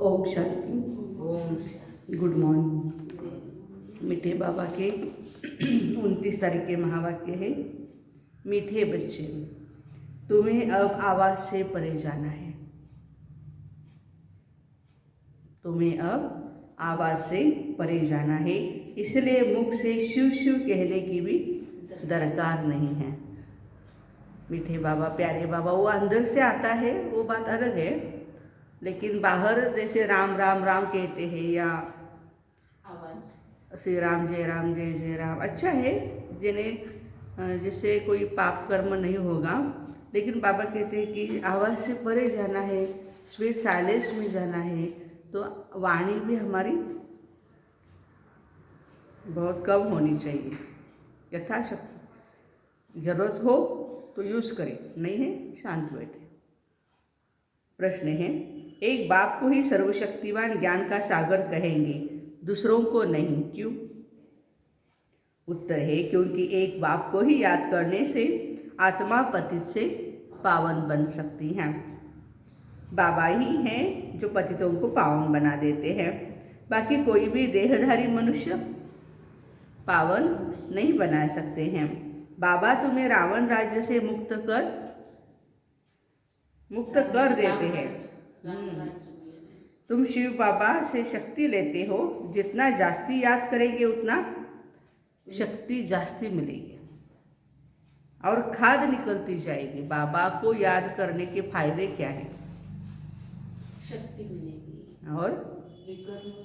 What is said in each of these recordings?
ओम शांति। ओम good morning. मीठे बाबा के 29 तारीख के महावाक्य है। मीठे बच्चे, तुम्हें अब आवाज़ से परे जाना है। तुम्हें अब आवाज़ से परे जाना है, इसलिए मुख से शिव शिव कहने की भी दरकार नहीं है। मीठे बाबा, प्यारे बाबा, वो अंदर से आता है, वो बात अलग है। लेकिन बाहर जैसे राम राम राम कहते हैं या श्री राम जय जय राम, अच्छा है जिससे कोई पाप कर्म नहीं होगा। लेकिन बाबा कहते हैं कि आवाज़ से परे जाना है, स्वीट साइलेंस में जाना है। तो वाणी भी हमारी बहुत कम होनी चाहिए, यथाशक्ति। ज़रूरत हो तो यूज़ करें, नहीं है शांत बैठे। प्रश्न है, एक बाप को ही सर्वशक्तिवान ज्ञान का सागर कहेंगे, दूसरों को नहीं, क्यों? उत्तर है, क्योंकि एक बाप को ही याद करने से आत्मा पतित से पावन बन सकती है। बाबा ही हैं जो पतितों को पावन बना देते हैं। बाकी कोई भी देहधारी मनुष्य पावन नहीं बना सकते हैं। बाबा तुम्हें रावण राज्य से मुक्त कर देते हैं। तुम शिव बाबा से शक्ति लेते हो, जितना जास्ती याद करेंगे उतना शक्ति जास्ती मिलेगी और खाद निकलती जाएगी। बाबा को याद करने के फायदे क्या है? शक्ति मिलेगी और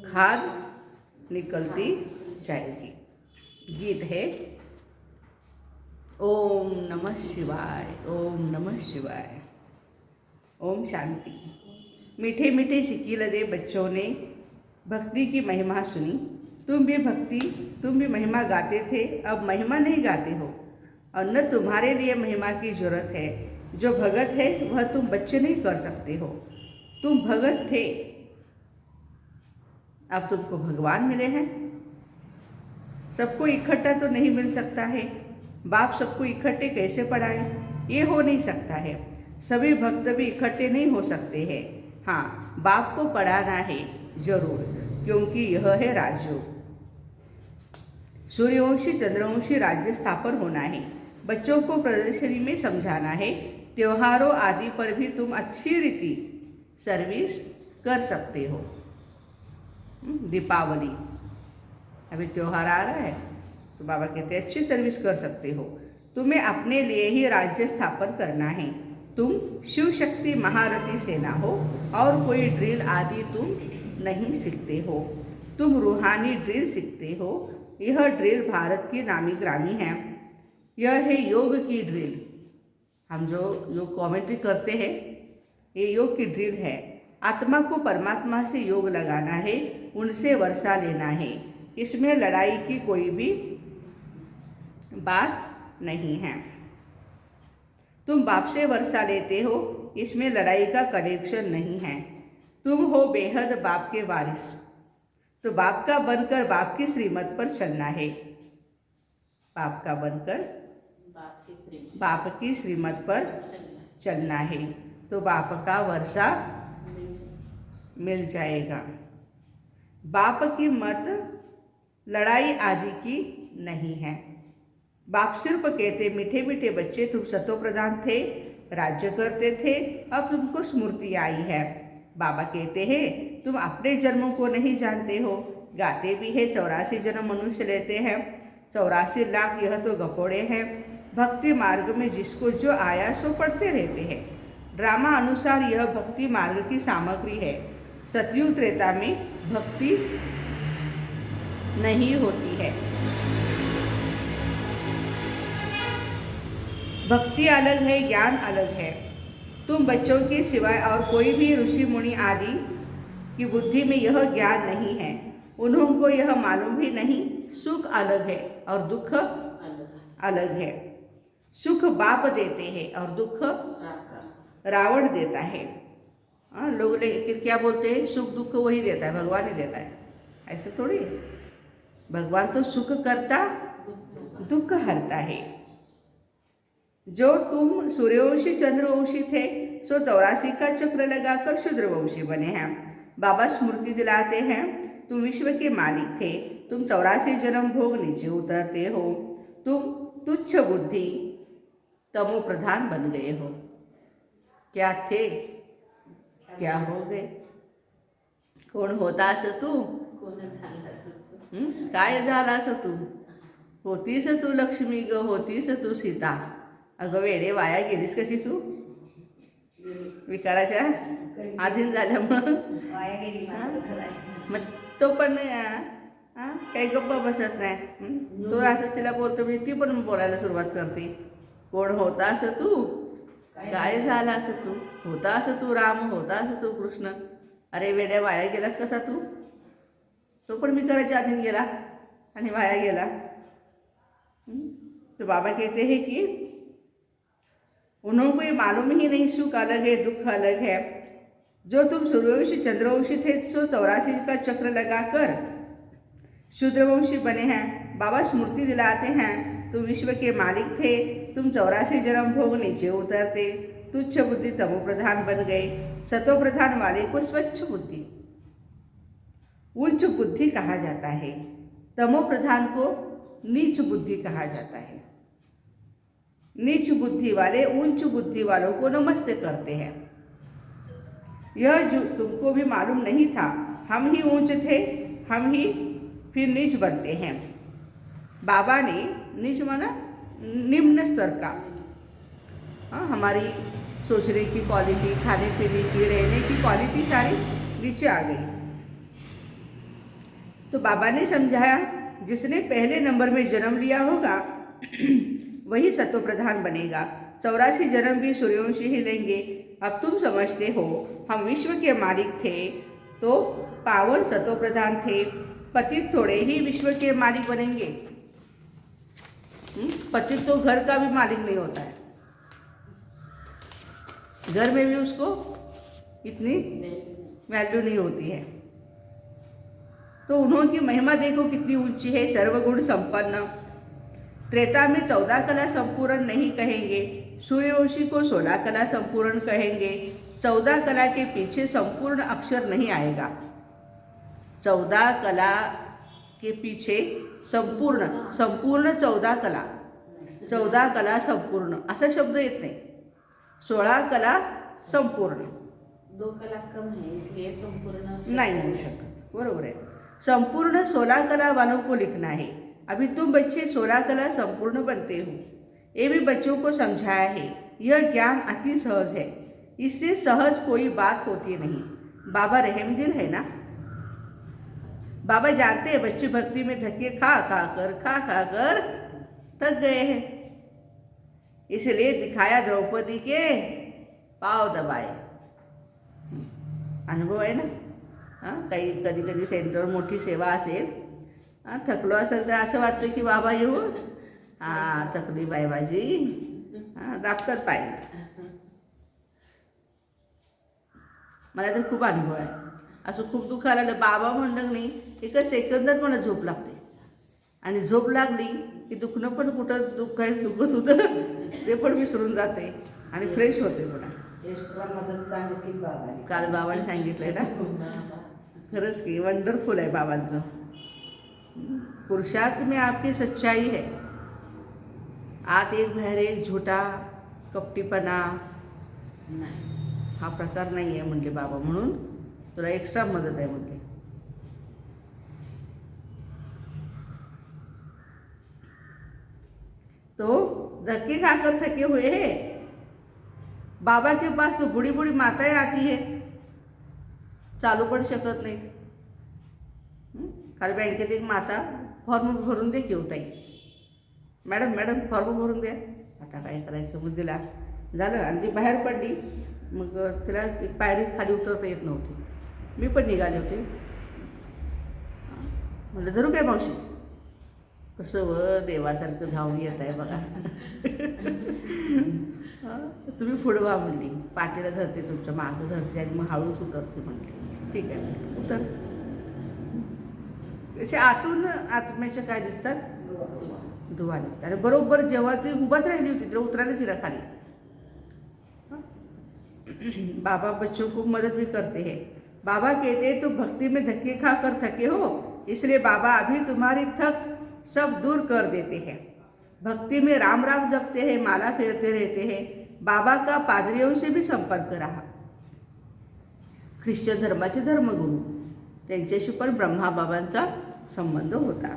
खाद निकलती जाएगी। गीत है, ओम नमः शिवाय, ओम नमः शिवाय, ओम शांति। मीठे मीठे शिकीलदे बच्चों ने भक्ति की महिमा सुनी। तुम भी महिमा गाते थे, अब महिमा नहीं गाते हो और न तुम्हारे लिए महिमा की जरूरत है। जो भगत है वह तुम बच्चे नहीं कर सकते हो। तुम भगत थे, अब तुमको भगवान मिले हैं। सबको इकट्ठा तो नहीं मिल सकता है। बाप सबको इकट्ठे कैसे पढ़ाए? ये हो नहीं सकता है। सभी भक्त भी इकट्ठे नहीं हो सकते हैं। हाँ, बाप को पढ़ाना है जरूर, क्योंकि यह है राजयोग। सूर्यवंशी चंद्रवंशी राज्य स्थापन होना है। बच्चों को प्रदर्शनी में समझाना है। त्योहारों आदि पर भी तुम अच्छी रीति सर्विस कर सकते हो। दीपावली अभी त्योहार आ रहा है, तो बाबा कहते हैं अच्छी सर्विस कर सकते हो। तुम्हें अपने लिए ही राज्य स्थापन करना है। तुम शिव शक्ति महारथी सेना हो और कोई ड्रिल आदि तुम नहीं सीखते हो। तुम रूहानी ड्रिल सीखते हो। यह ड्रिल भारत की नामी ग्रामी है। यह है योग की ड्रिल। हम जो कमेंट्री करते हैं, ये योग की ड्रिल है। आत्मा को परमात्मा से योग लगाना है, उनसे वर्षा लेना है। इसमें लड़ाई की कोई भी बात नहीं है। तुम बाप से वर्षा लेते हो, इसमें लड़ाई का कनेक्शन नहीं है। तुम हो बेहद बाप के वारिस, तो बाप का बनकर बाप की श्रीमत पर चलना है। बाप का बनकर बाप की श्रीमत पर चलना है, तो बाप का वर्षा मिल जाएगा। बाप की मत लड़ाई आदि की नहीं है। बाप सिर्फ कहते, मीठे मीठे बच्चे, तुम सतो प्रधान थे, राज्य करते थे, अब तुमको स्मृति आई है। बाबा कहते हैं, तुम अपने जन्मों को नहीं जानते हो। गाते भी है 84 जन्म मनुष्य लेते हैं, 84 लाख यह तो गपोड़े हैं। भक्ति मार्ग में जिसको जो आया सो पढ़ते रहते हैं। ड्रामा अनुसार यह भक्ति मार्ग की सामग्री है। सतयुग त्रेता में भक्ति नहीं होती है। भक्ति अलग है, ज्ञान अलग है। तुम बच्चों के सिवाय और कोई भी ऋषि मुनि आदि की बुद्धि में यह ज्ञान नहीं है। उन्होंने यह मालूम भी नहीं। सुख अलग है और दुख अलग है। सुख बाप देते हैं और दुख रावण देता है। लोग लेकिन क्या बोलते हैं, सुख दुख वही देता है, भगवान ही देता है। ऐसे थोड़ी है। भगवान तो सुख करता, दुख हरता है। जो तुम सूर्यवंशी चंद्रवंशी थे, सो 84 का चक्र लगाकर शूद्रवंशी बने हैं। बाबा स्मृति दिलाते हैं, तुम विश्व के मालिक थे, तुम 84 जन्म भोग नीचे उतरते हो, तुम तुच्छ बुद्धि तमो प्रधान बन गए हो। क्या थे, क्या हो गए? कोण होतास तू? कोण झालं असं तू? काय झालास तू? होतीस तू लक्ष्मी ग, होतीस तू सीता. अगं वेडे, वाया गेलीस कशी तू? विकाराच्या अधीन झाल्यामुळं वाया गेली मात्र खरं आहे. मग तो पण काही गप्पा बसत नाही. तो असं तिला बोलतो म्हणजे ती पण बोलायला सुरुवात करते. कोण होतास तू? काय झालास तू? होतास तू राम, होतास तू कृष्ण. अरे वेड्या, वाया गेलास कसा तू? तो पण विकाराच्या अधीन गेला आणि वाया गेला. तो बाबा कहते हैं कि उन्होंने को ये मालूम ही नहीं, सुख अलग है दुख अलग है. जो तुम सूर्यवंशी चंद्रवंशी थे, सो 84 का चक्र लगाकर शूद्रवंशी बने हैं. बाबा स्मृति दिलाते हैं, तुम विश्व के मालिक थे, तुम 84 जन्म भोग नीचे उतरते, तुच्छ बुद्धि तमो प्रधान बन गए. सतो प्रधान वाले को स्वच्छ बुद्धि, उच्च बुद्धि कहा जाता है. तमो प्रधान को नीच बुद्धि कहा जाता है. नीच बुद्धि वाले उच्च बुद्धि वालों को नमस्ते करते हैं. यह जो तुमको भी मालूम नहीं था, हम ही ऊंच थे, हम ही फिर नीच बनते हैं. बाबा ने नीच माना निम्न स्तर का. हमारी सोचने की क्वालिटी, खाने पीने की, रहने की क्वालिटी सारी नीचे आ गई. तो बाबा ने समझाया, जिसने पहले नंबर में जन्म लिया होगा वही सत्व प्रधान बनेगा. 84 जन्म भी सूर्यवंशी ही लेंगे. अब तुम समझते हो, हम विश्व के मालिक थे तो पावन सत्व प्रधान थे, पतित थोड़े ही विश्व के मालिक बनेंगे. पतित तो घर का भी मालिक नहीं होता है, घर में भी उसको इतनी वैल्यू नहीं होती है. तो उन्होंने की महिमा देखो कितनी ऊंची है. सर्वगुण संपन्न. त्रेता में 14 कला संपूर्ण नहीं कहेंगे, सूर्यवंशी को 16 कला संपूर्ण कहेंगे. 14 कला के पीछे संपूर्ण अक्षर नहीं आएगा. 14 कला के पीछे संपूर्ण 14 कला, 14 कला संपूर्ण असा शब्द येत नाही. 16 कला संपूर्ण 2 कला कम है, इसलिए संपूर्ण नहीं बोल शकत. बरोबर है. संपूर्ण 16 कला वालों को लिखना है. अभी तुम बच्चे 16 कला संपूर्ण बनते हो. ये भी बच्चों को समझाया है. यह ज्ञान अति सहज है, इससे सहज कोई बात होती नहीं. बाबा रहमदिल है ना. बाबा जानते हैं बच्चे भक्ति में धक्के खा खा कर थक गए हैं, इसलिए दिखाया द्रौपदी के पाव दबाए. अनुभव आहे ना. काही कधी कधी सेंटरवर मोठी सेवा असेल, थकलो असेल तर असं वाटतं की बाबा येऊ, थकली बाई माझी, दाबतात पाय. मला तर खूप अनुभव आहे. असं खूप दुखायला लागलं, बाबा म्हणलं नाही, एका सेकंदात मला झोप लागते. आणि झोप लागली की दुखणं पण कुठं दुखत होतं ते पण विसरून जाते आणि फ्रेश होते. मला एक्स्ट्रा मदत सांगितली बाबाने. काल बाबाने सांगितलंय ना. खरंच की वंडरफुल आहे बाबांचं. पुरुषार्थ में आपकी सच्चाई है. आत एक बाहेर एक झोटा कपटीपणा नाही. हा प्रकार नाही आहे म्हणले बाबा. म्हणून तुला एक्स्ट्रा मदत आहे म्हणले. तो धक्के खाकर थके हुए हैं. बाबा के पास तो बूढ़ी बूढ़ी माताएं आती है, चालू पण शकत नाहीत. काल बँकेत एक माता फॉर्म भरून दे घेऊ ताई, मॅडम फॉर्म भरून द्या. आता काय करायचं मग दिला झालं. आणि ती बाहेर पडली. मग तिला एक पायरी खाली उतरता येत नव्हती. मी पण निघाले होते. म्हणलं धरू काय मावशी. कसं व देवासारखं धावून येत आहे बघा. तुम्ही पुढं व्हा म्हणली. पाठीला धरते, तुमच्या मागं धरते आणि मग हळूच उतरते म्हणली. ठीक आहे म्हणली, उतर. असे आतून आत्म्याच्या काय दिसतात, धुवा निघतात. आणि बरोबर जेव्हा ती उभाच राहिली होती तिला उतरायलाच हिला खाली. बाबा बच्चों को मदत भी करते हैं. बाबा कहते हैं तुम भक्ति में धक्के खा कर थके हो, इसलिए बाबा अभी तुम्हारी थक सब दूर कर देते हैं। भक्ति में राम राम जपते हैं, माला फेरते रहते हैं। बाबा का पादरियों से भी संपर्क रहा। ख्रिश्चन धर्माचे धर्मगुरू त्यांच्याशी पण ब्रह्मा बाबांचा संबंध होता।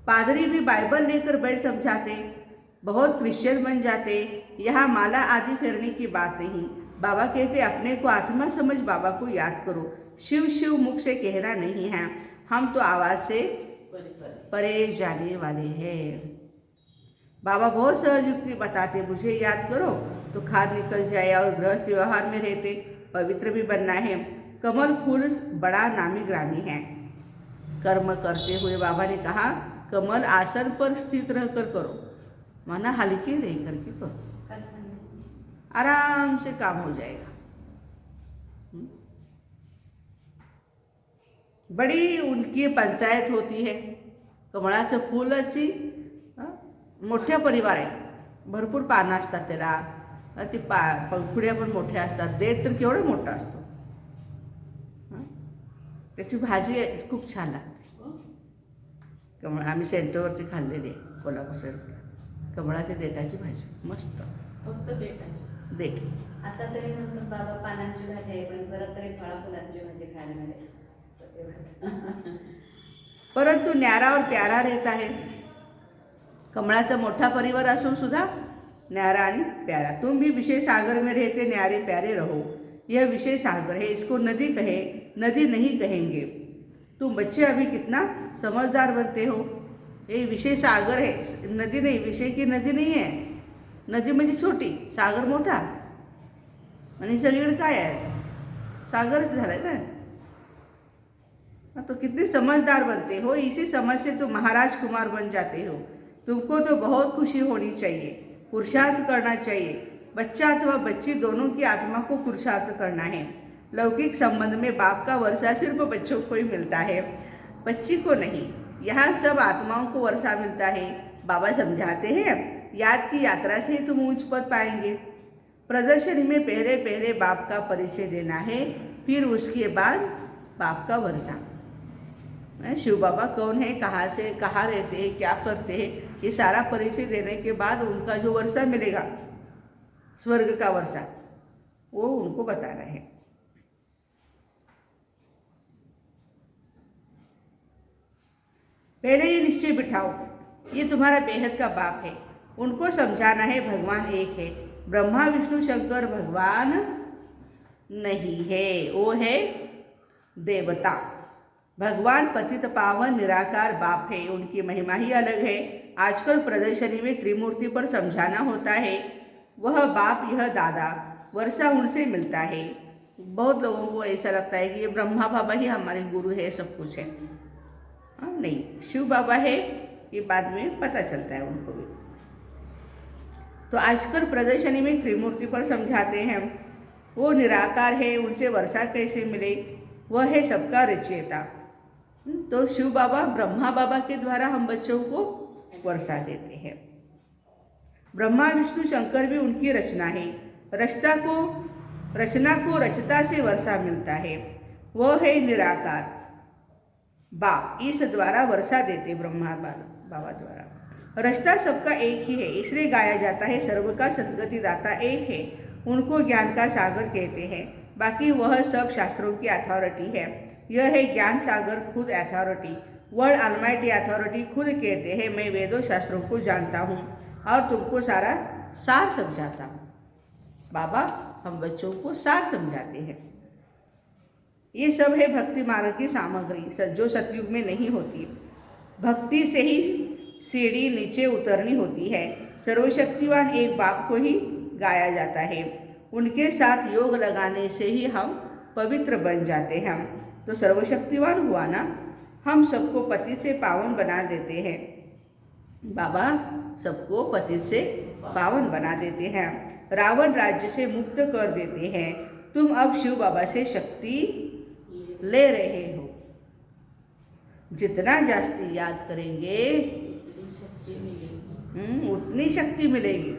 पादरी भी बाइबल लेकर बैठ समझाते, बहुत क्रिश्चियन बन जाते। यहाँ माला आदि फेरने की बात नहीं। बाबा कहते अपने को आत्मा समझ बाबा को याद करो। शिव शिव मुख से कहना नहीं है, हम तो आवाज से परे जाने वाले हैं। बाबा बहुत सहज युक्ति बताते, मुझे याद करो तो खाद निकल जाए और गृहस्थ व्यवहार में रहते, पवित्र भी बनना है। कमल फूल बड़ा नामी ग्रामी है। कर्म करते हुए बाबा ने कहा कमल आसन पर स्थित रहकर करो, माना हल्के रह करके करो, आराम से काम हो जाएगा। बड़ी उनकी पंचायत होती है। कमळाचं फुलाची मोठ्या परिवार आहे, भरपूर पानं असतात त्याला, ती पंखुड्या पण मोठ्या असतात, देठ तर केवढा मोठा असतो। त्याची भाजी खूप छान लागते। कमळ आम्ही सेंटरवरती खाल्लेली आहे, कोल्हापूर सेंटर, कमळाच्या देठाची भाजी मस्त। फक्त देठाची देठ आता तरी म्हणतात बाबा पानांची भाजी आहे, पण परत तरी फळाफुलांची भाजी खायला मिळेल परंतु न्यारा और प्यारा रहता है। कमळाचा मोठा परिवार असून सुद्धा न्यारा आणि प्यारा। तुम भी विषय सागर में रहते न्यारे प्यारे रहो। यह विषय सागर है, इसको नदी कहे, नदी नहीं कहेंगे। तुम बच्चे अभी कितना समझदार बनते हो। ये विषय सागर है, नदी नहीं, विषय की नदी नहीं है। नदी म्हणजे छोटी, सागर मोठा, आणि सगळीकडे काय आहे, सागरच झालाय ना। तो कितने समझदार बनते हो, इसी समझ से तुम महाराज कुमार बन जाते हो। तुमको तो बहुत खुशी होनी चाहिए, पुरुषार्थ करना चाहिए। बच्चा अथवा बच्ची दोनों की आत्मा को पुरुषार्थ करना है। लौकिक संबंध में बाप का वर्षा सिर्फ बच्चों को ही मिलता है, बच्ची को नहीं। यहाँ सब आत्माओं को वर्षा मिलता है। बाबा समझाते हैं याद की यात्रा से ही तुम ऊंच पद पाएंगे। प्रदर्शनी में पहले पहले बाप का परिचय देना है, फिर उसके बाद बाप का वर्षा। शिव बाबा कौन है, कहाँ से कहाँ रहते हैं, क्या करते हैं, ये सारा परिचय देने के बाद उनका जो वर्षा मिलेगा, स्वर्ग का वर्षा, वो उनको बताना है। पहले ये निश्चय बिठाओ, ये तुम्हारा बेहद का बाप है। उनको समझाना है भगवान एक है, ब्रह्मा विष्णु शंकर भगवान नहीं है, वो है देवता। भगवान पतित पावन निराकार बाप है, उनकी महिमा ही अलग है। आजकल प्रदर्शनी में त्रिमूर्ति पर समझाना होता है, वह बाप यह दादा, वर्षा उनसे मिलता है। बहुत लोगों को ऐसा लगता है कि ये ब्रह्मा बाबा ही हमारे गुरु है, सब कुछ है। हाँ नहीं, शिव बाबा है, ये बाद में पता चलता है उनको भी। तो आजकल प्रदर्शनी में त्रिमूर्ति पर समझाते हैं, वो निराकार है, उनसे वर्षा कैसे मिले, वह है सबका रचयिता। तो शिव बाबा ब्रह्मा बाबा के द्वारा हम बच्चों को वर्षा देते हैं। ब्रह्मा विष्णु शंकर भी उनकी रचना है। रचना को रचता से वर्षा मिलता है, वह है निराकार बाप, इस द्वारा वर्षा देते ब्रह्मा बाबा द्वारा। रचता सबका एक ही है, इसलिए गाया जाता है सर्व का सद्गति दाता एक है। उनको ज्ञान का सागर कहते हैं, बाकी वह सब शास्त्रों की अथॉरिटी है। यह है ज्ञान सागर, खुद अथॉरिटी। वर्ड ऑलमाइटी अथॉरिटी खुद कहते हैं, मैं वेदों शास्त्रों को जानता हूँ और तुमको सारा सार समझाता हूँ। बाबा हम बच्चों को सार समझाते हैं। ये सब है भक्ति मार्ग की सामग्री, जो सतयुग में नहीं होती। भक्ति से ही सीढ़ी नीचे उतरनी होती है। सर्वशक्तिवान एक बाप को ही गाया जाता है, उनके साथ योग लगाने से ही हम पवित्र बन जाते हैं। तो सर्वशक्तिवान हुआ ना, हम सबको पति से पावन बना देते हैं। बाबा सबको पति से पावन बना देते हैं, रावण राज्य से मुक्त कर देते हैं। तुम अब शिव बाबा से शक्ति ले रहे हो। जितना जास्ती याद करेंगे शक्ती मिळेल, उतनी शक्ती मिलेगी।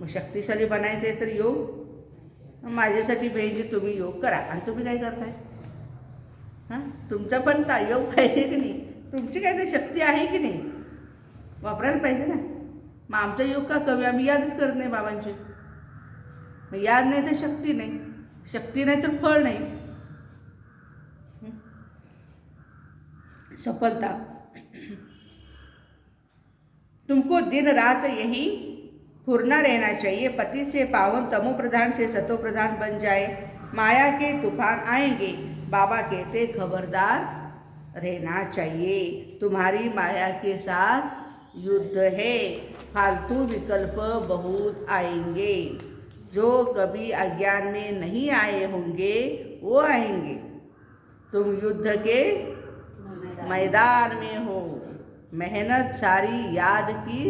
मग शक्तिशाली बनायचे तर योग माझ्यासाठी बहिणी तुम्ही योग करा. आणि तुम्ही काय करताय? हां, तुमचा पण योग पाहिजे की नाही? तुमची काय ते शक्ती आहे की नाही? वापरायला पाहिजे ना. मग आमचा योग का कमी? आम्ही यादच करत नाही बाबांची. मग याद नाही तर शक्ती नाही, शक्ती नाही तर फळ नाही. सफलता. तुमको दिन रात यही फुरना रहना चाहिए. पति से पावन तमो प्रधान से सतो प्रधान बन जाए. माया के तूफान आएंगे, बाबा कहते खबरदार रहना चाहिए. तुम्हारी माया के साथ युद्ध है. फालतू विकल्प बहुत आएंगे. जो कभी अज्ञान में नहीं आए होंगे वो आएंगे. तुम युद्ध के मैदान में हो. मेहनत सारी याद की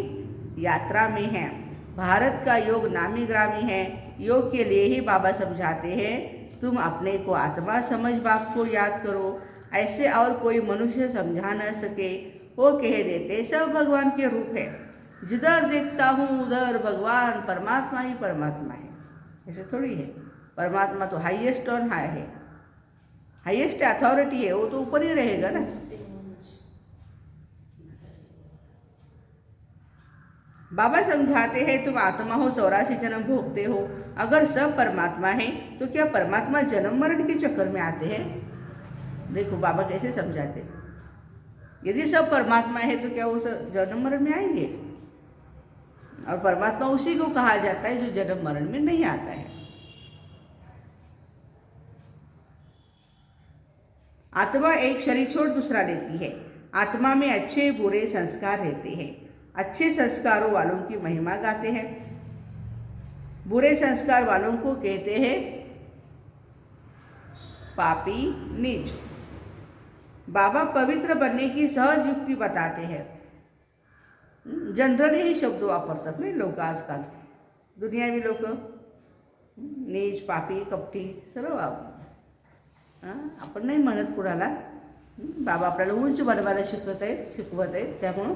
यात्रा में है. भारत का योग नामी ग्रामी है. योग के लिए ही बाबा समझाते हैं तुम अपने को आत्मा समझ बाप को याद करो. ऐसे और कोई मनुष्य समझा न सके. वो कह देते सब भगवान के रूप है. जिधर देखता हूँ उधर भगवान, परमात्मा ही परमात्मा है. ऐसे थोड़ी है. परमात्मा तो हाईएस्ट ऑन हाई है, हाईएस्ट अथॉरिटी है. वो तो ऊपर ही रहेगा ना. बाबा समझाते हैं तुम आत्मा हो, 84 जन्म भोगते हो. अगर सब परमात्मा है तो क्या परमात्मा जन्म मरण के चक्कर में आते हैं? देखो बाबा कैसे समझाते. यदि सब परमात्मा है तो क्या वो सब जन्म मरण में आएंगे? और परमात्मा उसी को कहा जाता है जो जन्म मरण में नहीं आता है. आत्मा एक शरीर छोड़ दूसरा लेती है. आत्मा में अच्छे बुरे संस्कार रहते हैं. अच्छे संस्कारों वालों की महिमा गाते हैं. बुरे संस्कार वालों को कहते हैं पापी, नीच. बाबा पवित्र बनने की सहज युक्ती बताते हैं. जनरल यही शब्द वापरतात नाही लोक आजकाल. दुनियावी लोक नीच, पापी, कपटी सर्व आपण नाही म्हणत कुणाला. बाबा आपल्याला उंच बनवायला शिकवत आहेत. त्यामुळं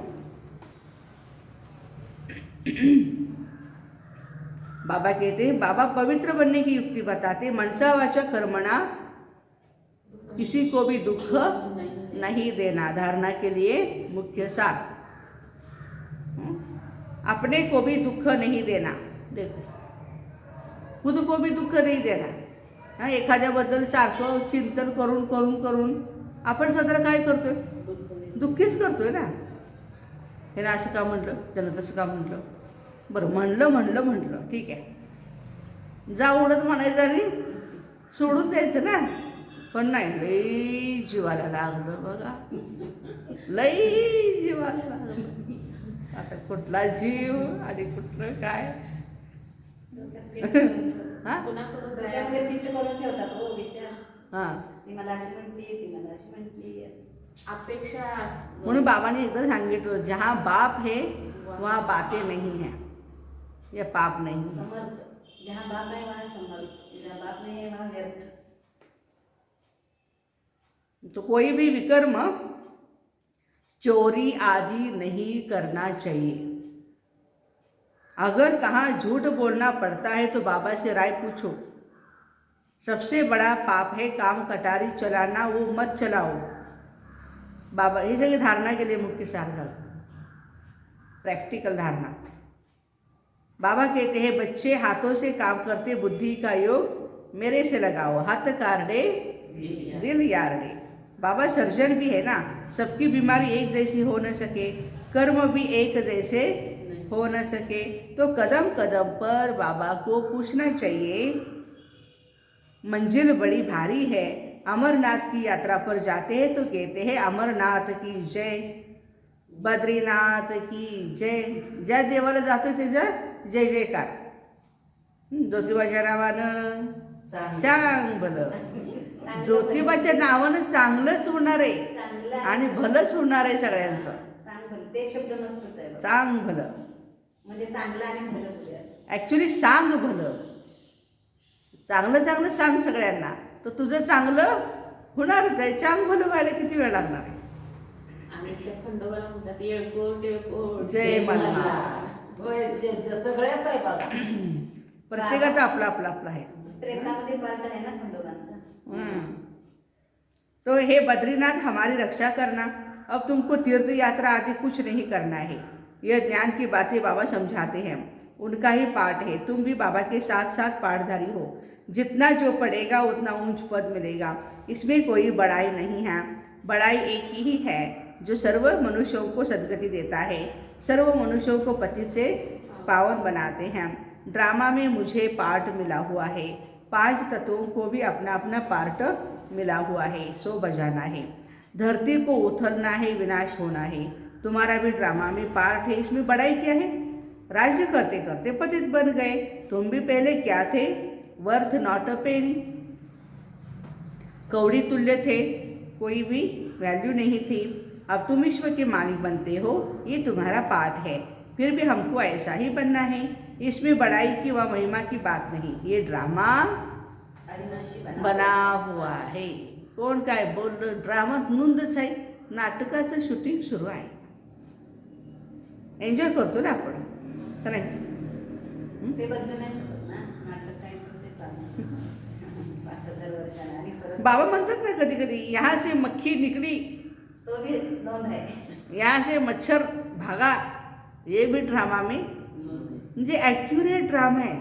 बाबा कहते हैं बाबा पवित्र बनने की युक्ति बताते. मनसा वाचा कर्मणा किसी को भी दुख नहीं देना. धारणा के लिए मुख्य सार. अपने को भी दुख नहीं देना. देखो, खुद को भी दुःख नाही देना. हां, एखाद्याबद्दल सारखं चिंतन करून करून करून आपण स्वतःला काय करतोय? दुःखीच करतोय ना. हे ना असं का म्हटलं, त्यानं तसं का म्हटलं. बरं, म्हणलं ठीक आहे, जा उडत म्हणायचं आणि सोडून द्यायचं ना. पण नाही, लई जीवाला लागलं बघा, लई जीवाला लागलं. आता कुठला जीव आणि कुठलं काय. हां, डोक्यामध्ये फिट करून ठेवतात हो विचार. हां, ती मला अशी म्हणली, ती मला अशी म्हणली. अपेक्षा म्हणून बाबाने एकदा सांगितलं जहाँ बाप है वहाँ बातें नहीं है, या पाप नहीं. समर्थ. जहाँ बाप है वहाँ समर्थ, जहाँ बाप नहीं है वहाँ व्यर्थ. तो कोई भी विकर्म चोरी आदि नहीं करना चाहिए. अगर कहाँ झूठ बोलना पड़ता है तो बाबा से राय पूछो. सबसे बड़ा पाप है काम कटारी चलाना, वो मत चलाओ. बाबा ये सगळी धारणा के लिए मुख्य सार झालं, प्रैक्टिकल धारणा. बाबा कहते हैं बच्चे हाथों से काम करते, बुद्धि का योग मेरे से लगाओ. हाथ कारडे दिल यारडे. बाबा सर्जन भी है ना. सबकी बीमारी एक जैसी हो न सके, कर्म भी एक जैसे हो न सके, तो कदम कदम पर बाबा को पूछना चाहिए. मंजिल बड़ी भारी है. अमरनाथ की यात्रा पर जाते हैं तो कहते हैं अमरनाथ की जय, बद्रीनाथ की जय. ज्या देवाला जातो त्याचं जय जयकार. ज्योतिबाच्या नावानं चांग भलं. ज्योतिबाच्या नावानं चांगलंच होणार आहे चांगलं आणि भलंच होणार आहे सगळ्यांचं. चांगलं ते एक शब्द मस्तच आहे. चांग भलं म्हणजे चांगलं आणि भलं होते असं. ॲक्च्युली सांग भलं. चांगलं चांगलं सांग सगळ्यांना, तर तुझं चांगलं होणारच आहे. चांग भलं व्हायला किती वेळ लागणार आहे. आणि त्या खंडोबाला म्हणतात येळकोट येळकोट जय मल्हार. होय, सगळ्याच आहे बघा. प्रत्येकाचं आपलं आपलं आपलं आहे. त्रेतामध्ये पार्ट आहे ना खंडोबांचा. तो हे बद्रीनाथ हमारी रक्षा करना, अब तुमको तीर्थ यात्रा आदि कुछ नहीं करना है। यह ज्ञान की बातें बाबा समझाते हैं, उनका ही पाठ है। तुम भी बाबा के साथ साथ पाठधारी हो। जितना जो पढ़ेगा उतना ऊंच पद मिलेगा। इसमें कोई बड़ाई नहीं है। बड़ाई एक ही है जो सर्व मनुष्यों को सद्गति देता है, सर्व मनुष्यों को पति से पावन बनाते हैं। ड्रामा में मुझे पार्ट मिला हुआ है। 5 तत्वों को भी अपना अपना पार्ट मिला हुआ है, सो बजाना है। धरती को उथलना है, विनाश होना है। तुम्हारा भी ड्रामा में पार्ट है। इसमें बड़ाई क्या है? राज्य करते करते पतित बन गए। तुम भी पहले क्या थे? वर्थ नॉट अ पेनी, कौड़ी तुल्य थे, कोई भी वैल्यू नहीं थी। अब तुम ईश्वर के मालिक बनते हो, ये तुम्हारा पार्ट है। फिर भी हमको ऐसा ही बनना है। इसमें बड़ाई की व महिमा की बात नहीं, ये ड्रामा अविनाशी बना हुआ है. कोण काय बोललं? ड्रामा नोंदच आहे, नाटकाचं शूटिंग सुरू आहे. एन्जॉय करतो ना आपण, का नाही? ते बदलू नाही शकत ना, नाटक काय तर ते चालतं 5,000 वर्षाला. आणि परत बाबा म्हणतात ना कधी कधी, यहाँ से मक्खी निकली तो भी नोंद आहे. यहाँ से मच्छर भागा, ये भी ड्रामा में म्हणजे ॲक्युरेट ड्रामा आहे.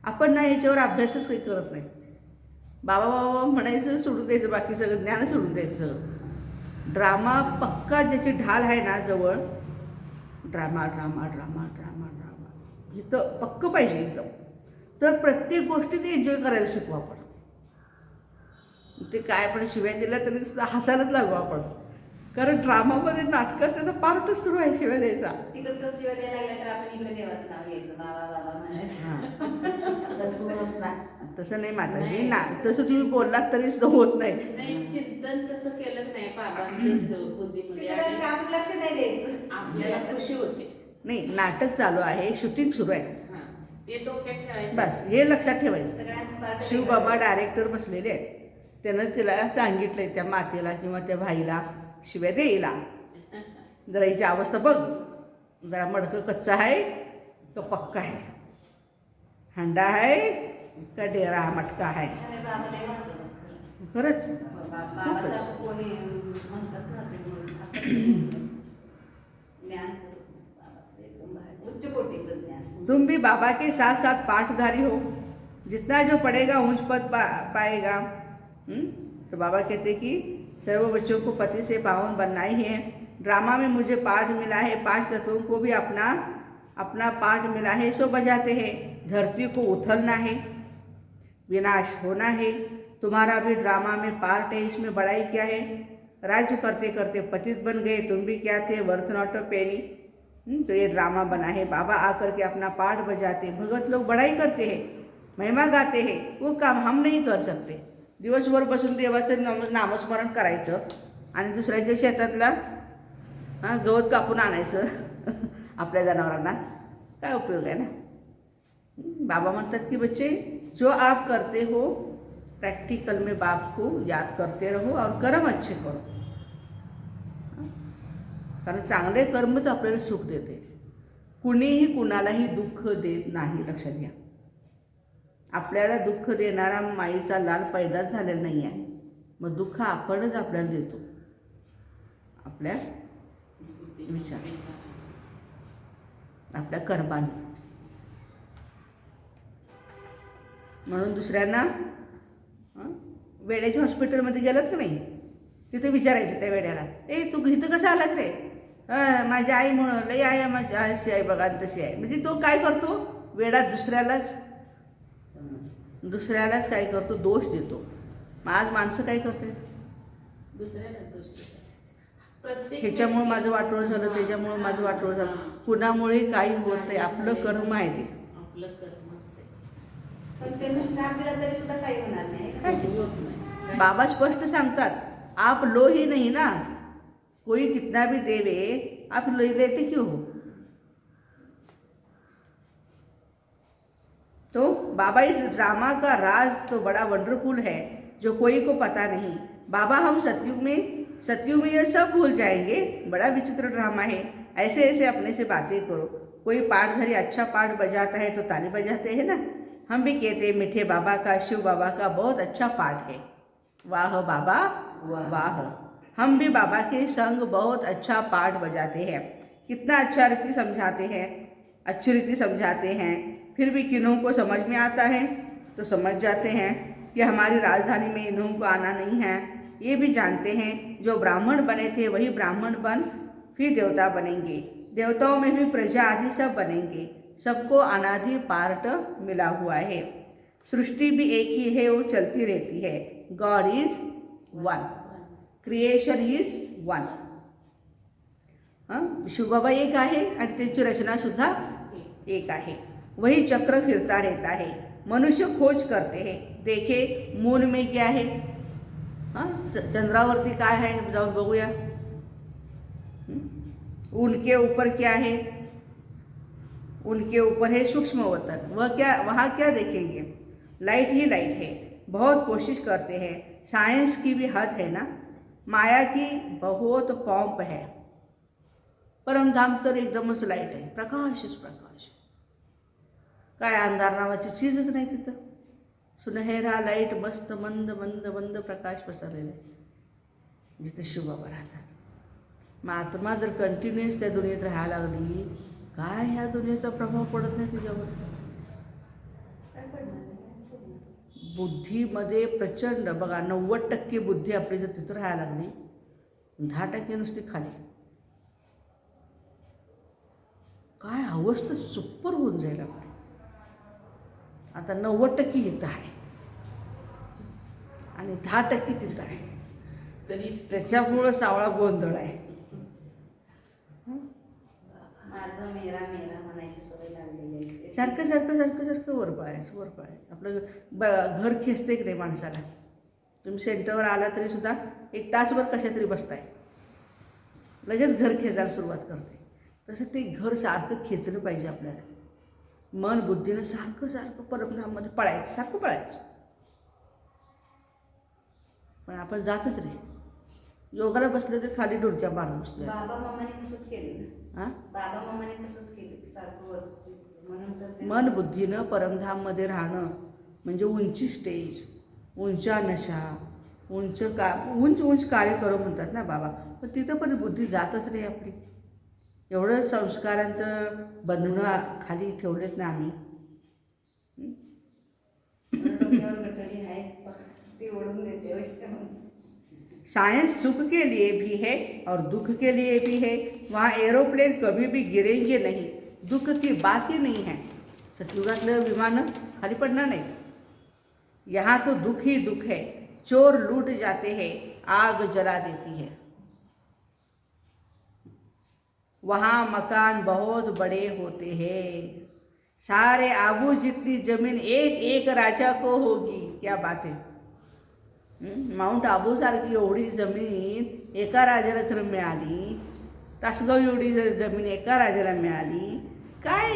आपण ना याच्यावर अभ्यासच काही करत नाही. बाबा बाबा म्हणायचं सोडून द्यायचं, बाकी सगळं ज्ञान सोडून द्यायचं. ड्रामा पक्का ज्याची ढाल आहे ना जवळ, drama drama drama drama drama इथं पक्क पाहिजे एकदम. तर प्रत्येक गोष्टी ते एन्जॉय करायला शिकू आपण. ते काय पण शिव्या दिल्या तरी सुद्धा हसायलाच लागू आपण, कारण ड्रामामध्ये नाटकात त्याचा पार्टच सुरू आहे शिव्या द्यायचा. तिकडे तो शिवाय द्यायला लागला तर आपण इकडे देवाचं नाव घ्यायचं, बाबा बाबा म्हणायचं. तसं होत नाही. तसं नाही माताजी नाही. ना, तसं तुम्ही बोललात तरी सुद्धा होत नाही. नाही, चिंतन तसं केलंच नाही बाबांचं बुद्धीमध्ये. तिकडे आणि आपण लक्ष नाही द्यायचं. आपल्याला खुशी होते. नाही, नाटक चालू आहे, शूटिंग सुरू आहे, हा, ते डोक्यात ठेवायचं. बस हे लक्षात ठेवायचं. सगळ्यांचं पार्ट शिवबाबा डायरेक्टर बसलेले आहेत, त्यानं तिला सांगितलंय त्या मातेला किंवा त्या भाईला शिव्या द्यायला. जरा हिची अवस्था बघ, जरा मडकं कच्चा आहे का पक्का आहे, हंडा आहे का डेरा मटका आहे. बाबा लय वाचवत. खरंच बाबासाहेब कोणी म्हणतात ना ते म्हणून ज्ञान बाबाचं एकदम भारी, उच्च कोटीचं ज्ञान. तुम भी बाबा के साथ साथ पाठधारी हो. जितना जो पढ़ेगा ऊंच पद पाएगा. तो बाबा कहते कि सर्व बच्चों को पति से पावन बनना ही है. ड्रामा में मुझे पाठ मिला है, 5 तत्वों को भी अपना अपना पाठ मिला है, सो बजाते हैं. धरती को उथलना है, विनाश होना है. तुम्हारा भी ड्रामा में पार्ट है. इसमें बड़ाई क्या है? राज्य करते करते पतित बन गए. तुम भी क्या थे? Worth not a penny. तो ये ड्रामा बना है. बाबा आकर के अपना पार्ट बजाते. भगत लोग बड़ाई करते हैं, महिमा गाते हैं. वो काम हम नहीं कर सकते. दिवसभर बसून देवाचं नामस्मरण करायचं आणि दुसऱ्याच्या शेतातला गवत कापून आणायचं आपल्या जनावरांना, काय उपयोग आहे ना. बाबा म्हणतात की बच्चे, जो आप करते हो प्रैक्टिकल में बाप को याद करते रहो और कर्म अच्छे करो. कारण चांगले कर्मच आपल्याला सुख देते. कुणीही कुणालाही दुःख देत नाही, लक्षात घ्या. आपल्याला दुःख देणारा माईचा लाल पैदाच झालेला नाही आहे. मग दुःख आपणच आपल्याला देतो, आपल्या विचार, आपल्या कर्माने. म्हणून दुसऱ्यांना वेड्याच्या हॉस्पिटलमध्ये गेलात का नाही, तिथे विचारायचं त्या वेड्याला, ए तू इथं कसं आलास रे? माझी आई म्हणून लई आई, माझी अशी आहे बघा तशी आहे. म्हणजे तो काय करतो, वेडा दुसऱ्यालाच काय करतो, दोष देतो. मग आज माणसं काय करते, दुसऱ्याला दोष देतात. प्रत्येक ह्याच्यामुळे माझं वाटोळ झालं, त्याच्यामुळे माझं वाटोळ झालं. कुणामुळे काही होत नाही, आपलं कर्म आहे ते. आपलं कर्म असते, पण त्यांनी स्नॅप दिला तरी सुद्धा काही होणार नाही. होत नाही. बाबा स्पष्ट सांगतात, आप लो ही नहीं ना, कोई कितना भी देवे आप लेते क्यों हो. तो बाबा, इस ड्रामा का राज तो बड़ा वंडरफुल है जो कोई को पता नहीं. बाबा, हम सतयुग में ये सब भूल जाएंगे. बड़ा विचित्र ड्रामा है. ऐसे ऐसे अपने से बातें करो. कोई पाठधारी अच्छा पाठ बजाता है तो ताली बजाते हैं ना, हम भी कहते हैं मीठे बाबा का, शिव बाबा का बहुत अच्छा पाठ है। वाह बाबा वाह। हम भी बाबा के संग बहुत अच्छा पाठ बजाते हैं। कितना अच्छा रीति समझाते हैं, अच्छी रीति समझाते हैं। फिर भी किन्हों को समझ में आता है तो समझ जाते हैं कि हमारी राजधानी में इन्हों को आना नहीं है। ये भी जानते हैं जो ब्राह्मण बने थे वही ब्राह्मण बन फिर देवता बनेंगे। देवताओं में भी प्रजा आदि सब बनेंगे। सबको अनादि पार्ट मिला हुआ है। सृष्टि भी एक ही है, वो चलती रहती है। God is one, creation is one. Shiv Baba एक आहे आणि त्याची रचना सुद्धा एक आहे। वही चक्र फिरता रहता है। मनुष्य खोज करते हैं, देखे मून में क्या है, चंद्रावरती काय है, जाऊन बघूया। उनके ऊपर क्या है, उनके ऊपर है सूक्ष्मवतन। वह क्या, वहाँ क्या देखेंगे, लाइट ही लाइट है। बहुत कोशिश करते हैं, साइंस की भी हद है ना। माया की बहुत पॉम्प है। परम धाम तर एकदमच लाईट आहे, प्रकाशच प्रकाश। काय अंधार नावाची चीजच नाही तिथं। सुनहरा लाईट मस्त मंद मंद मंद प्रकाश पसरलेला आहे जिथे शिवबाबा राहतात। मग आत्मा जर कंटिन्युअस त्या दुनियेत राहायला लागली, काय ह्या दुनियेचा प्रभाव पडत नाही तुझ्यावर? बुद्धीमध्ये प्रचंड बघा 90% बुद्धी आपली जर तिथं राहायला लागली, 10% नुसती खाली, काय अवस्था सुपर होऊन जाईल आपली। आता 90% इथं आहे आणि 10% तिथं आहे, तरी त्याच्यामुळं सावळा गोंधळ आहे। माझं मेरा मेरा म्हणायची सवय लागलेली आहे। सारखं सारखं सारखं सारखं वर पळायचं वर पळायचं। आपलं घर खेचते की नाही माणसाला। तुम्ही सेंटरवर आला तरी सुद्धा एक तासभर कशा तरी बसताय, लगेच घर खेचायला सुरुवात करते। तसं ते घर सारखं खेचलं पाहिजे आपल्याला। मन बुद्धीनं सारखं सारखं परमधाममध्ये पळायचं, सारखं पळायचं। पण आपण जातच नाही। योगाला बसलं तर खाली डुलक्या मारून बसतो। बाबा मामाने तसंच केलं ना। हां, बाबा मामाने तसंच केलं, सारखं वरती म्हणून तर ते मन बुद्धीनं परमधाममध्ये राहणं म्हणजे उंची स्टेज, उंचा नशा, उंच उंच कार्य करू म्हणतात ना बाबा। पण तिथं पण बुद्धी जातच नाही आपली। एवढं संस्कारांचं बंधनं खाली ठेवलेत ना आम्ही। डोक्यावर गठडी आहे, ती ओढून देते होय त्या माणसाला। साइंस सुख के लिए भी है और दुख के लिए भी है। वहाँ एरोप्लेन कभी भी गिरेंगे नहीं, दुख की बात ही नहीं है। सतयुगातलं विमान खाली पडणार नाहीत। यहाँ तो दुख ही दुख है। चोर लूट जाते हैं, आग जला देती है। वहाँ मकान बहुत बड़े होते हैं। सारे आबू जितनी जमीन एक एक राजा को होगी। क्या बात है। माउंट आबू सारखी एवढी जमीन एका राजाला जर मिळाली, तासगाव एवढी जर जमीन एका राजाला मिळाली, काय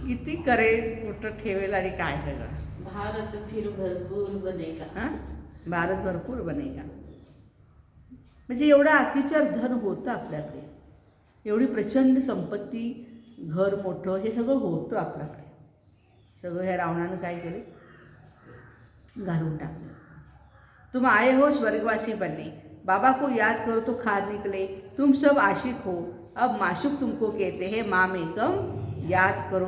किती करेल, कुठं ठेवेल आणि काय सगळं। भारत फिर भरपूर बनेगा। हां, भारत भरपूर बनेगा। म्हणजे एवढं अतिचर धन होतं आपल्याकडे, एवढी प्रचंड संपत्ती, घर मोठं, हे सगळं होतं आपल्याकडे। सगळं ह्या रावणानं काय केले, घालून टाकलं। तुम आए हो स्वर्गवासी बनने, बाबा को याद करो तो खाद निकले। तुम सब आशिक हो, अब माशुक तुमको कहते हैं माम एकम याद करो।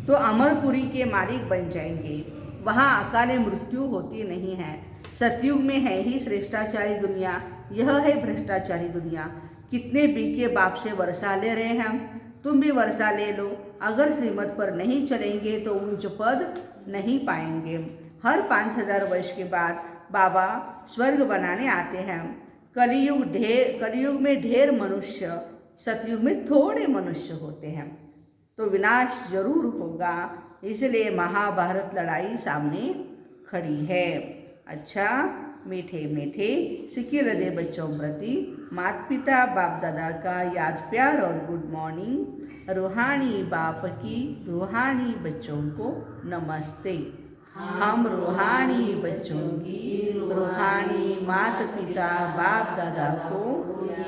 तो अमरपुरी के मालिक बन जाएंगे। वहाँ अकाले मृत्यु होती नहीं है। सतयुग में है ही श्रेष्ठाचारी दुनिया, यह है भ्रष्टाचारी दुनिया। कितने बीके बाप से वर्षा ले रहे हैं हम, तुम भी वर्षा ले लो। अगर श्रीमत पर नहीं चलेंगे तो उच्च पद नहीं पाएंगे। हर 5000 वर्ष के बाद बाबा स्वर्ग बनाने आते हैं। कलयुग में ढेर मनुष्य, सतयुग में थोड़े मनुष्य होते हैं, तो विनाश जरूर होगा। इसलिए महाभारत लड़ाई सामने खड़ी है। अच्छा, मीठे मीठे सिखी हृदय बच्चों प्रति माता पिता बाप दादा का याद प्यार और गुड मॉर्निंग। रूहानी बाप की रूहानी बच्चों को नमस्ते। हम रूहानी बच्चों की रूहानी माता पिता बाप दादा को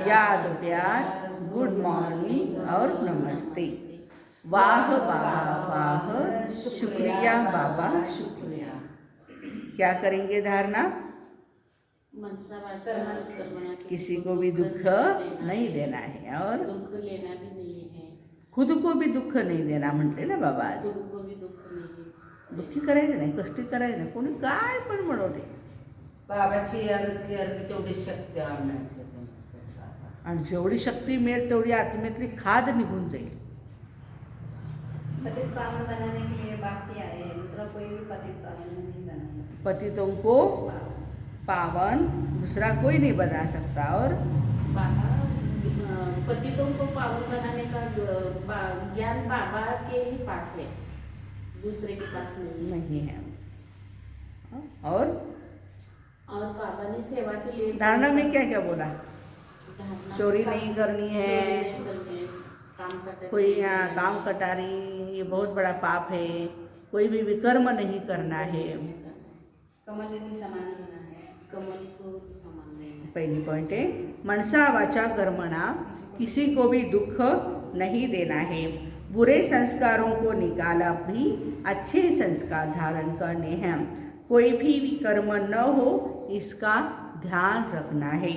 याद प्यार, गुड मॉर्निंग और नमस्ते। वाह बाबा वाह, शुक्रिया बाबा शुक्रिया। क्या करेंगे धारणा? मनसा वाचा कर्मणा किसी को भी दुख नहीं देना है और दुख लेना भी नहीं है, खुद को भी दुःख नाही देणार म्हटले ना बाबा आज. खुद को भी दुख नहीं दुःखी करायचं नाही, कष्टी करायचं नाही, कोणी काय पण म्हणवते. बाबाची अर्धी अर्धी तेवढी शक्ती आणण्याची. आणि जेवढी शक्ति मिळेल तेवढी आत्मेतली खाद निघून जाईल. पतित पावन बनाने के लिए बाकी आए, दूसरा कोई भी पतित पावन नहीं बना सकता. पतितों को पावन दूसरा कोई नहीं बना सकता. और बाबा पतितों को पावन बनाने का ज्ञान बाबा के ही पास है, दूसरे के पास नहीं नहीं है. और बाबा ने सेवा के लिए धारणा में क्या क्या बोला? धारणा चोरी काम- नहीं करनी है, चोरी नहीं करनी है, काम कटारी कोई नहीं यहाँ करना काम है, कटारी ये बहुत बड़ा पाप है, कोई भी विकर्म नहीं करना है. कमल समान होना है. कमल को समान नहीं है. पहली पॉइंट है मनसा वाचा कर्मणा किसी को भी दुख नहीं देना है. बुरे संस्कारों को निकाला भी अच्छे संस्कार धारण करने हैं. कोई भी कर्म न हो इसका ध्यान रखना है.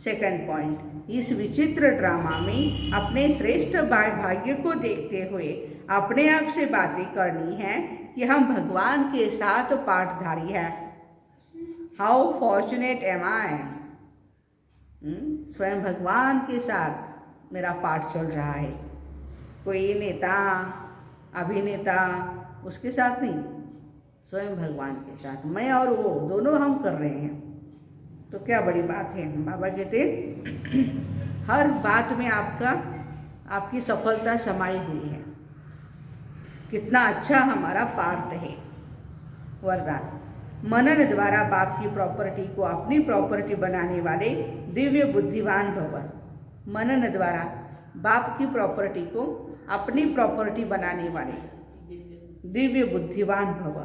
सेकंड पॉइंट, इस विचित्र ड्रामा में अपने श्रेष्ठ भाग्य को देखते हुए अपने आप से बातें करनी है कि हम भगवान के साथ पाठधारी हैं. हाउ फॉर्चुनेट एम आई. स्वयं भगवान के साथ मेरा पाठ चल रहा है. कोई नेता अभिनेता उसके साथ नहीं, स्वयं भगवान के साथ मैं और वो दोनों हम कर रहे हैं. तो क्या बड़ी बात है. बाबा कहते हर बात में आपकी सफलता समाई हुई है. कितना अच्छा हमारा पार्ट है. वरदान, मनन द्वारा बाप की प्रॉपर्टी को अपनी प्रॉपर्टी बनाने वाले दिव्य बुद्धिवान भव. मनन द्वारा बाप की प्रॉपर्टी को अपनी प्रॉपर्टी बनाने वाले दिव्य बुद्धिवान भव.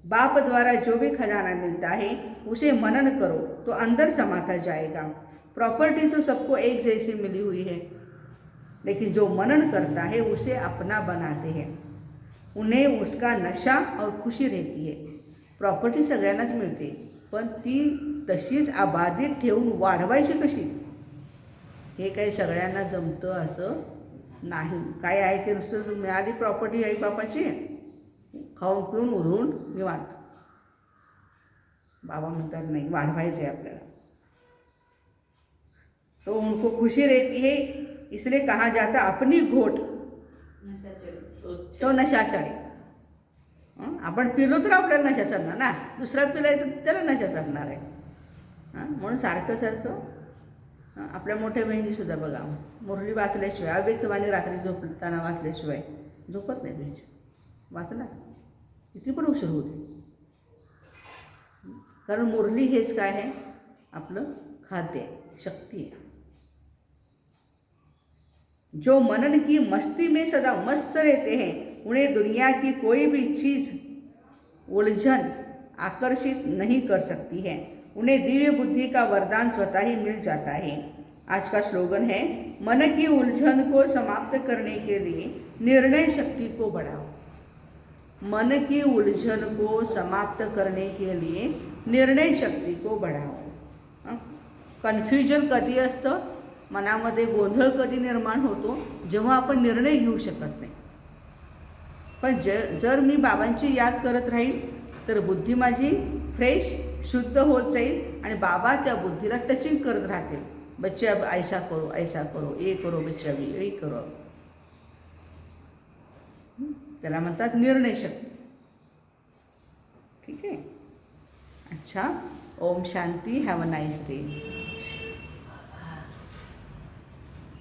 बाप द्वारा जो भी खजाना मिलता है उसे मनन करो तो अंदर समाता जाएगा. प्रॉपर्टी तो सबको एक जैसी मिली हुई है, लेकिन जो मनन करता है उसे अपना बनाते हैं. उन्हें उसका नशा और खुशी रहती है. प्रॉपर्टी सगळ्यांनाच मिळते, पण ती तशीच अबाधित ठेवून वाढवायची कशी, हे काही सगळ्यांना जमतं असं नाही. काय आहे ते नुसतं मिळाली प्रॉपर्टी आई बापाची, खाऊन पिऊन उधळून निवांत. बाबा म्हणतात नाही, वाढवायचं आहे आपल्याला. तो उनको खुशी रहती है, इसलिए कहा जाता अपनी घोट तो नशा चढे. आपण पिलो तर आपल्याला नशा चढणार ना, दुसरा पिलाय तर त्याला नशा चढणार आहे. म्हणून सारखं सारखं आपल्या मोठ्या बहिणीसुद्धा बघा, मुरली वाचल्याशिवाय अव्यक्तवाणी रात्री झोपताना वाचल्याशिवाय झोपत नाही बहिणी. वाचणार किती पण उशीर होते, कारण मुरली हेच काय आहे, आपलं खाद्य आहे, शक्ती आहे. जो मनन की मस्ती में सदा मस्त रहते हैं उन्हें दुनिया की कोई भी चीज़ उलझन आकर्षित नहीं कर सकती है. उन्हें दिव्य बुद्धि का वरदान स्वतः ही मिल जाता है. आज का स्लोगन है, मन की उलझन को समाप्त करने के लिए निर्णय शक्ति को बढ़ाओ. मन की उलझन को समाप्त करने के लिए निर्णय शक्ती को बढ़ाओ. कन्फ्युजन कधी असतं, मनामध्ये गोंधळ कधी निर्माण होतो, जेव्हा आपण निर्णय घेऊ शकत नाही. पण जर मी बाबांची याद करत राहील तर बुद्धी माझी फ्रेश शुद्ध होत जाईल आणि बाबा त्या बुद्धीला टचिंग करत राहतील. बच्चे अब ऐसा करो, ये करो बच्चा भी, ये करो. त्याला म्हणतात निर्णय शक्ती. ठीक आहे. अच्छा, ओम शांती. Have a nice day.